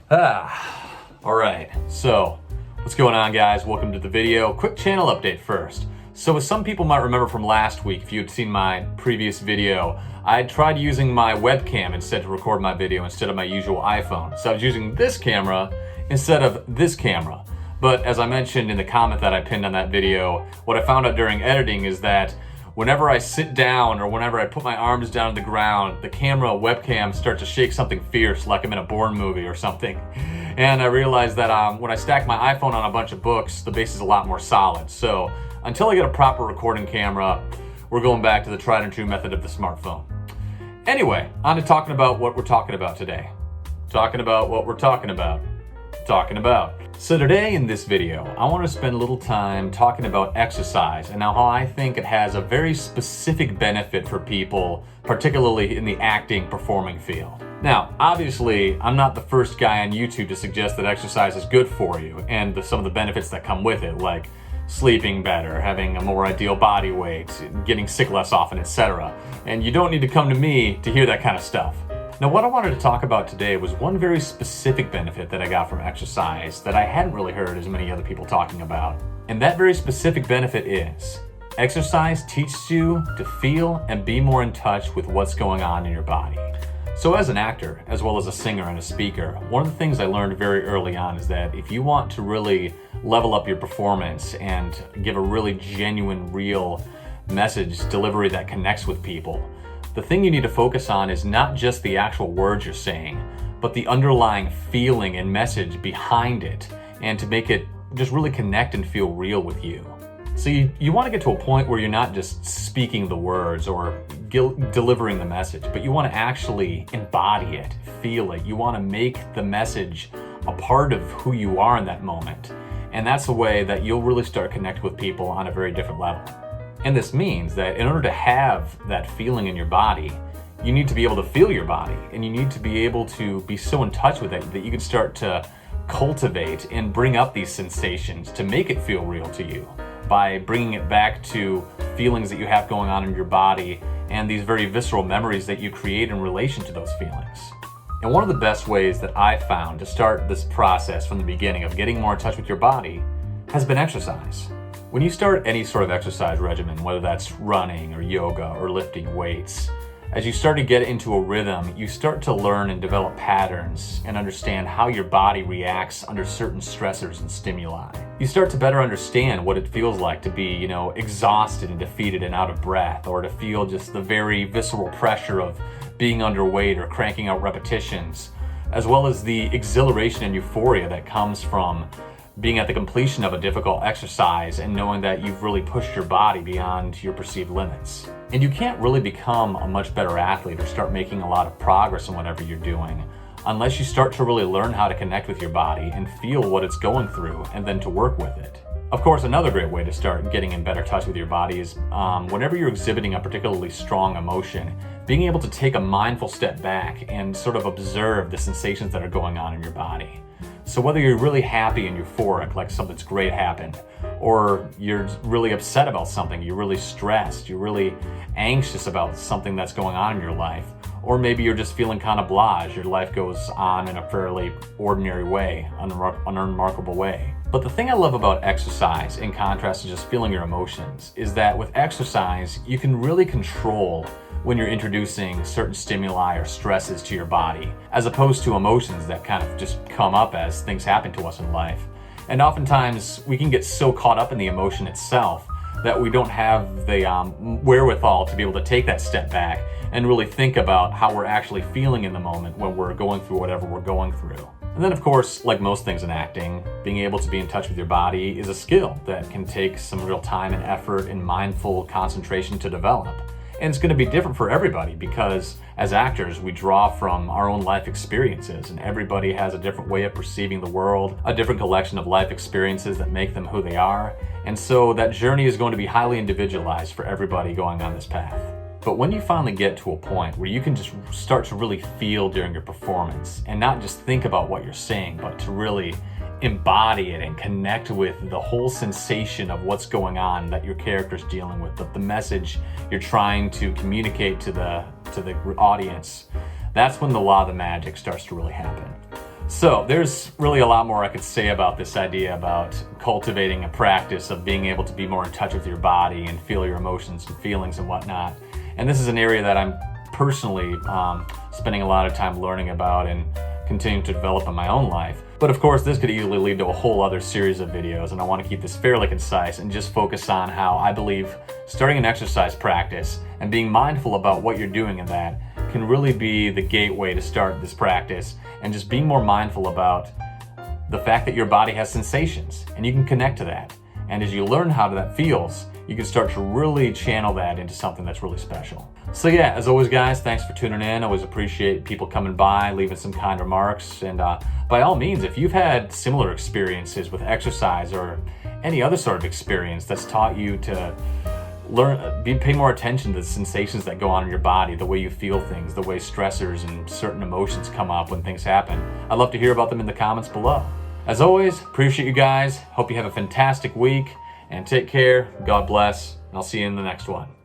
All right, so what's going on, guys? Welcome to the video. Quick channel update first. So as some people might remember from last week, if you had seen my previous video, I tried using my webcam instead to record my video instead of my usual iPhone. So I was using this camera instead of this camera. But as I mentioned in the comment that I pinned on that video, what I found out during editing is that whenever I sit down or whenever I put my arms down on the ground, the camera webcam starts to shake something fierce, like I'm in a Bourne movie or something. And I realized that when I stack my iPhone on a bunch of books, the base is a lot more solid. So until I get a proper recording camera, we're going back to the tried and true method of the smartphone. Anyway, on to talking about what we're talking about today. So today in this video, I want to spend a little time talking about exercise and how I think it has a very specific benefit for people, particularly in the acting performing field. Now, obviously, I'm not the first guy on YouTube to suggest that exercise is good for you and some of the benefits that come with it, like sleeping better, having a more ideal body weight, getting sick less often, etc. And you don't need to come to me to hear that kind of stuff. Now, what I wanted to talk about today was one very specific benefit that I got from exercise that I hadn't really heard as many other people talking about. And that very specific benefit is exercise teaches you to feel and be more in touch with what's going on in your body. So as an actor, as well as a singer and a speaker, one of the things I learned very early on is that if you want to really level up your performance and give a really genuine, real message delivery that connects with people, the thing you need to focus on is not just the actual words you're saying, but the underlying feeling and message behind it, and to make it just really connect and feel real with you. So you want to get to a point where you're not just speaking the words or delivering the message, but you want to actually embody it, feel it. You want to make the message a part of who you are in that moment. And that's the way that you'll really start connecting with people on a very different level. And this means that in order to have that feeling in your body, you need to be able to feel your body, and you need to be able to be so in touch with it that you can start to cultivate and bring up these sensations to make it feel real to you by bringing it back to feelings that you have going on in your body and these very visceral memories that you create in relation to those feelings. And one of the best ways that I found to start this process from the beginning of getting more in touch with your body has been exercise. When you start any sort of exercise regimen, whether that's running or yoga or lifting weights, as you start to get into a rhythm, you start to learn and develop patterns and understand how your body reacts under certain stressors and stimuli. You start to better understand what it feels like to be, exhausted and defeated and out of breath, or to feel just the very visceral pressure of being underweight or cranking out repetitions, as well as the exhilaration and euphoria that comes from being at the completion of a difficult exercise and knowing that you've really pushed your body beyond your perceived limits. And you can't really become a much better athlete or start making a lot of progress in whatever you're doing unless you start to really learn how to connect with your body and feel what it's going through and then to work with it. Of course, another great way to start getting in better touch with your body is whenever you're exhibiting a particularly strong emotion, being able to take a mindful step back and sort of observe the sensations that are going on in your body. So whether you're really happy and euphoric, like something's great happened, or you're really upset about something, you're really stressed, you're really anxious about something that's going on in your life, or maybe you're just feeling kind of blah as your life goes on in a fairly ordinary way, an unremarkable way. But the thing I love about exercise, in contrast to just feeling your emotions, is that with exercise, you can really control when you're introducing certain stimuli or stresses to your body, as opposed to emotions that kind of just come up as things happen to us in life. And oftentimes, we can get so caught up in the emotion itself that we don't have the wherewithal to be able to take that step back and really think about how we're actually feeling in the moment when we're going through whatever we're going through. And then, of course, like most things in acting, being able to be in touch with your body is a skill that can take some real time and effort and mindful concentration to develop. And it's going to be different for everybody because as actors, we draw from our own life experiences, and everybody has a different way of perceiving the world, a different collection of life experiences that make them who they are. And so that journey is going to be highly individualized for everybody going on this path. But when you finally get to a point where you can just start to really feel during your performance and not just think about what you're saying, but to really embody it and connect with the whole sensation of what's going on that your character's dealing with, the message you're trying to communicate to the audience, that's when the law of the magic starts to really happen. So there's really a lot more I could say about this idea about cultivating a practice of being able to be more in touch with your body and feel your emotions and feelings and whatnot. And this is an area that I'm personally spending a lot of time learning about and continuing to develop in my own life. But of course, this could easily lead to a whole other series of videos, and I want to keep this fairly concise and just focus on how I believe starting an exercise practice and being mindful about what you're doing in that can really be the gateway to start this practice, and just being more mindful about the fact that your body has sensations and you can connect to that. And as you learn how that feels, you can start to really channel that into something that's really special. So yeah, as always guys, thanks for tuning in. I always appreciate people coming by, leaving some kind remarks. And by all means, if you've had similar experiences with exercise or any other sort of experience that's taught you to pay more attention to the sensations that go on in your body, the way you feel things, the way stressors and certain emotions come up when things happen, I'd love to hear about them in the comments below. As always, appreciate you guys. Hope you have a fantastic week and take care. God bless. And I'll see you in the next one.